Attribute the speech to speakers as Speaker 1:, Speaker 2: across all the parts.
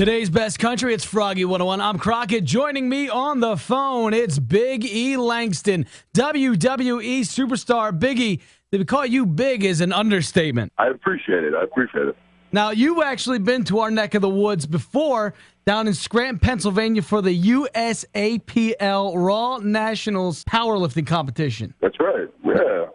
Speaker 1: Today's best country, it's Froggy 101. I'm Crockett. Joining me on the phone, it's Big E Langston, WWE superstar. Big E, to call you big is an understatement.
Speaker 2: I appreciate it.
Speaker 1: Now, you've actually been to our neck of the woods before, down in Scranton, Pennsylvania, for the USAPL Raw Nationals powerlifting competition.
Speaker 2: That's right. Yeah.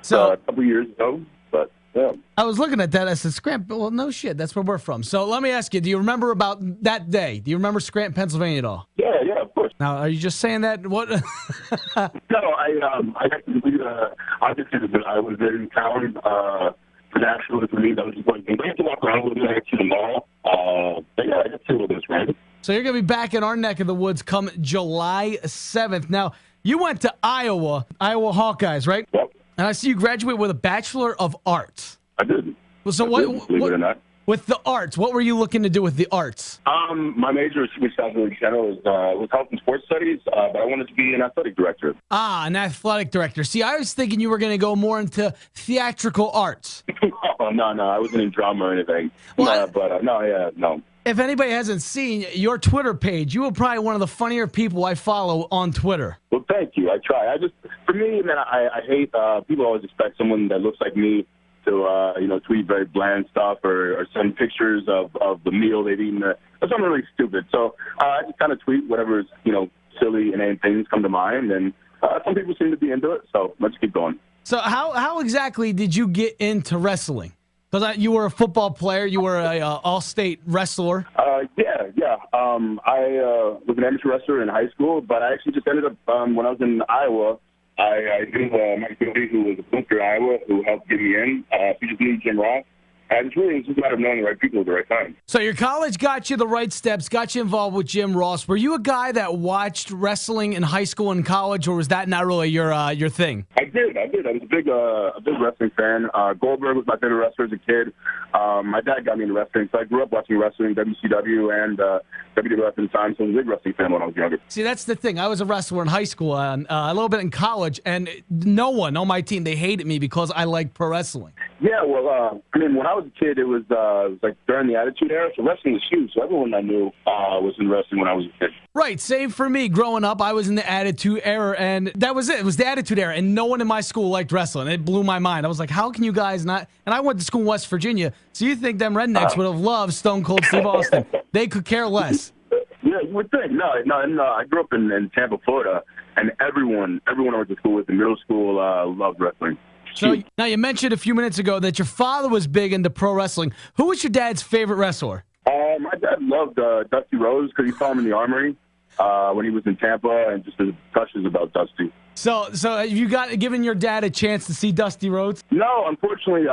Speaker 1: So
Speaker 2: a couple years ago, but yeah.
Speaker 1: I was looking at that. I said, Scranton, well, no shit. That's where we're from. So let me ask you, do you remember about that day? Do you remember Scranton, Pennsylvania at all?
Speaker 2: Yeah, of course.
Speaker 1: Now, are you just saying that? What?
Speaker 2: No, I actually, obviously, I was there in town for Nationals for me. That was just like, I had to walk around with me. I got to the mall. But yeah, I got to see all this, right?
Speaker 1: So you're going to be back in our neck of the woods come July 7th. Now, you went to Iowa Hawkeyes, right?
Speaker 2: Yep.
Speaker 1: And I see you graduate with a Bachelor of Arts.
Speaker 2: I did.
Speaker 1: Well, so
Speaker 2: believe it or not.
Speaker 1: With the arts, what were you looking to do with the arts?
Speaker 2: My major, which in general, was health and sports studies, but I wanted to be an athletic director.
Speaker 1: Ah, an athletic director. See, I was thinking you were going to go more into theatrical arts.
Speaker 2: No, I wasn't in drama or anything.
Speaker 1: Well,
Speaker 2: No.
Speaker 1: If anybody hasn't seen your Twitter page, you are probably one of the funnier people I follow on Twitter.
Speaker 2: Well, thank you. I try. For me, man, I hate, people always expect someone that looks like me to, tweet very bland stuff or send pictures of the meal they've eaten. That's something really stupid. So I just kind of tweet whatever's, silly and inane things come to mind. And some people seem to be into it. So let's keep going. So
Speaker 1: how exactly did you get into wrestling? Because you were a football player. You were a all-state wrestler.
Speaker 2: Yeah. I was an amateur wrestler in high school, but I actually just ended up, when I was in Iowa, I knew Mike Billy, who was a booster in Iowa, who helped get me in. He just knew Jim Ross. And it's really just a matter of knowing the right people at the right time.
Speaker 1: So your college got you the right steps, got you involved with Jim Ross. Were you a guy that watched wrestling in high school and college, or was that not really your thing?
Speaker 2: I did. I was a big wrestling fan. Goldberg was my favorite wrestler as a kid. My dad got me into wrestling, so I grew up watching wrestling, WCW and WWF at the time, so I was a big wrestling fan when I was younger.
Speaker 1: See, that's the thing. I was a wrestler in high school and a little bit in college, and no one on my team, they hated me because I liked pro wrestling.
Speaker 2: Yeah, well, when I was a kid, it was like during the Attitude Era, so wrestling was huge. So everyone I knew was in wrestling when I was a kid.
Speaker 1: Right, same for me. Growing up, I was in the Attitude Era, and that was it. It was the Attitude Era, and no one in my school liked wrestling. It blew my mind. I was like, how can you guys not? And I went to school in West Virginia, so you think them rednecks would have loved Stone Cold Steve Austin. They could care less.
Speaker 2: Yeah, you would think. No. I grew up in Tampa, Florida, and everyone I went to school with in middle school loved wrestling.
Speaker 1: So now you mentioned a few minutes ago that your father was big into pro wrestling. Who was your dad's favorite wrestler?
Speaker 2: My dad loved Dusty Rhodes because he saw him in the Armory when he was in Tampa, and just his gushes about Dusty.
Speaker 1: So have you given your dad a chance to see Dusty Rhodes?
Speaker 2: No, unfortunately.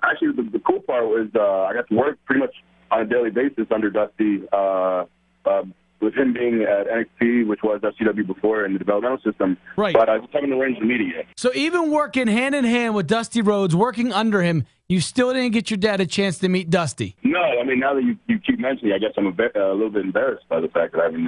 Speaker 2: Actually, the cool part was I got to work pretty much on a daily basis under Dusty. With him being at NXT, which was FCW before, in the developmental system. Right. But I just haven't arranged to meet it yet.
Speaker 1: So even working hand in hand with Dusty Rhodes, working under him, you still didn't get your dad a chance to meet Dusty?
Speaker 2: No, now that you keep mentioning it, I guess I'm a little bit embarrassed by the fact that I haven't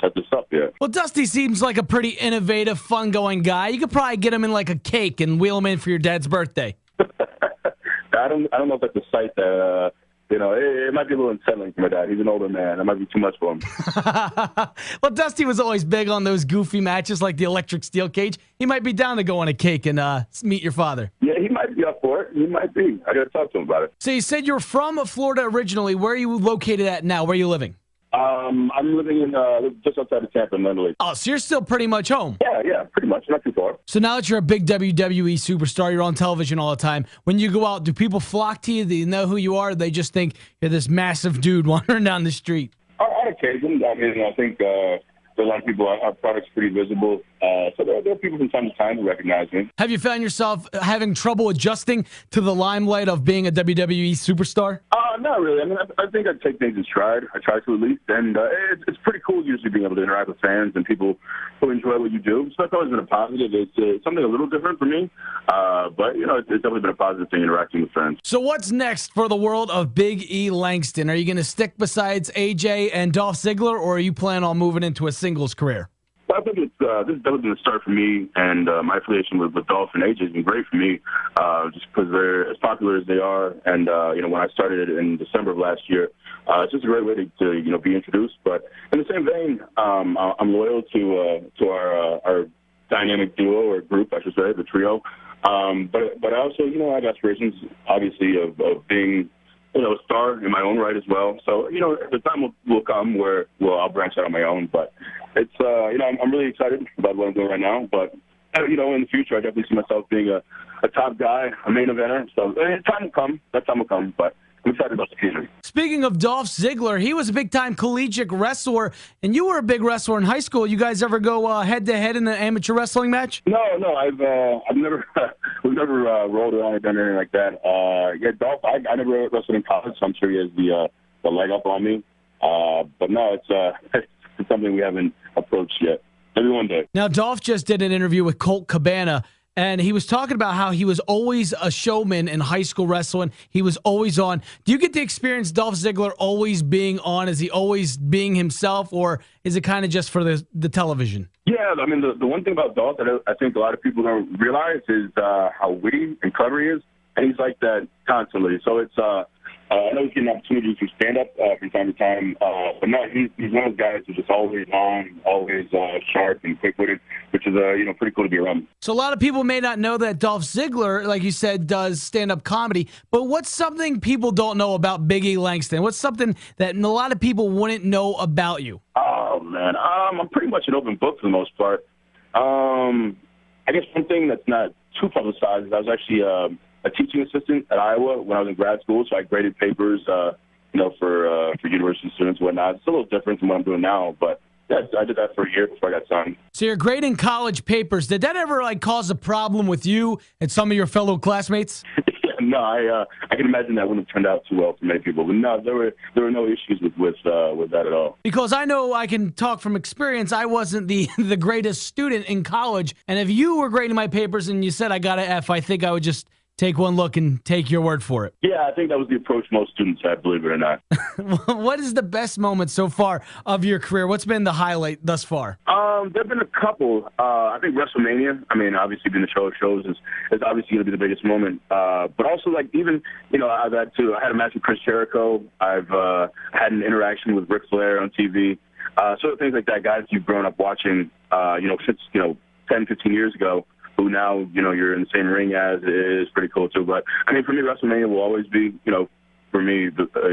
Speaker 2: set this up yet.
Speaker 1: Well, Dusty seems like a pretty innovative, fun-going guy. You could probably get him in like a cake and wheel him in for your dad's birthday.
Speaker 2: I don't know if that's a sight that... it might be a little unsettling for my dad. He's an older man. That might be too much for him.
Speaker 1: Well, Dusty was always big on those goofy matches like the electric steel cage. He might be down to go on a cake and meet your father.
Speaker 2: Yeah, he might be up for it. He might be. I got to talk to him about it.
Speaker 1: So you said you're from Florida originally. Where are you located at now? Where are you living?
Speaker 2: I'm living in just outside of Tampa, Mentally.
Speaker 1: Oh, so you're still pretty much home.
Speaker 2: Yeah, pretty much. Not too far.
Speaker 1: So now that you're a big WWE superstar, you're on television all the time. When you go out, do people flock to you? Do you know who you are? Or they just think you're this massive dude wandering down the street?
Speaker 2: On occasion. I think a lot of people, our product's pretty visible. So there are people from time to time who recognize me.
Speaker 1: Have you found yourself having trouble adjusting to the limelight of being a WWE superstar?
Speaker 2: Not really. I think I take things in stride. I try to at least. And it's pretty cool usually being able to interact with fans and people who enjoy what you do. So that's always been a positive. It's something a little different for me. But, it's definitely been a positive thing interacting with fans.
Speaker 1: So what's next for the world of Big E Langston? Are you going to stick besides AJ and Dolph Ziggler, or are you planning on moving into a singles career?
Speaker 2: Well, I think this has definitely been a start for me, and my affiliation with Dolph and AJ has been great for me, just because they're as popular as they are. And when I started in December of last year, it's just a great way to be introduced. But in the same vein, I'm loyal to our dynamic duo or group, I should say, the trio. But I also, I have aspirations, obviously, of being, a star in my own right as well. So, the time will come where, I'll branch out on my own. But it's, I'm really excited about what I'm doing right now. But, in the future, I definitely see myself being a top guy, a main eventer. So time will come. That time will come. But I'm excited about the future.
Speaker 1: Speaking of Dolph Ziggler, he was a big-time collegiate wrestler, and you were a big wrestler in high school. You guys ever go head-to-head in an amateur wrestling match?
Speaker 2: No, I've never, we've never rolled around or done anything like that. Dolph, I never wrestled in college, so I'm sure he has the leg up on me. But no, it's something we haven't approached yet. Maybe one day.
Speaker 1: Now, Dolph just did an interview with Colt Cabana, and he was talking about how he was always a showman in high school wrestling. He was always on. Do you get to experience Dolph Ziggler always being on? Is he always being himself, or is it kind of just for the television? Yeah,
Speaker 2: I mean, the one thing about Dolph that I think a lot of people don't realize is how witty and clever he is, and he's like that constantly. So it's I know he's getting opportunities to stand up from time to time, but no, he's one of those guys who's just always on, always sharp and quick-witted, which is pretty cool to be around.
Speaker 1: So a lot of people may not know that Dolph Ziggler, like you said, does stand-up comedy, but what's something people don't know about Big E Langston? What's something that a lot of people wouldn't know about you?
Speaker 2: Oh, man, I'm pretty much an open book for the most part. I guess one thing that's not too publicized is I was actually a teaching assistant at Iowa when I was in grad school, so I graded papers, for university students and whatnot. It's a little different from what I'm doing now, but yeah, I did that for a year before I got signed.
Speaker 1: So you're grading college papers. Did that ever cause a problem with you and some of your fellow classmates?
Speaker 2: No, I can imagine that wouldn't have turned out too well for many people. But no, there were no issues with that at all.
Speaker 1: Because I know I can talk from experience. I wasn't the greatest student in college, and if you were grading my papers and you said I got an F, I think I would just take one look and take your word for it.
Speaker 2: Yeah, I think that was the approach most students had, believe it or not.
Speaker 1: What is the best moment so far of your career? What's been the highlight thus far?
Speaker 2: There have been a couple. I think WrestleMania, obviously being the show of shows is obviously going to be the biggest moment. But also, even, I had a match with Chris Jericho. I've had an interaction with Ric Flair on TV. Sort of things like that, guys you've grown up watching, since, 10, 15 years ago, who now, you're in the same ring as, is pretty cool too. But, for me, WrestleMania will always be, for me,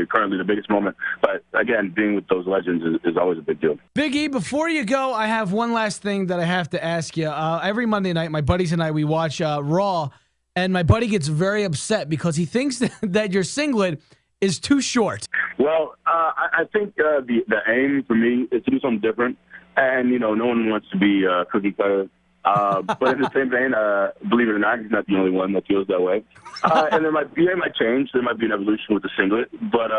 Speaker 2: currently the biggest moment. But, again, being with those legends is always a big deal. Big
Speaker 1: E, before you go, I have one last thing that I have to ask you. Every Monday night, my buddies and I, we watch Raw, and my buddy gets very upset because he thinks that your singlet is too short. Well, I think the aim for me is to do something different. And, no one wants to be cookie cutter. But in the same vein, believe it or not, he's not the only one that feels that way. And it might change. There might be an evolution with the singlet. But,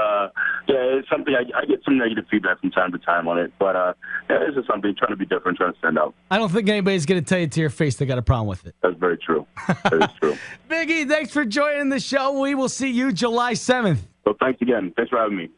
Speaker 1: it's something I get some negative feedback from time to time on it. But it's just something, trying to be different, trying to stand out. I don't think anybody's going to tell you to your face they got a problem with it. That's very true. That is true. Big E, thanks for joining the show. We will see you July 7th. Well, thanks again. Thanks for having me.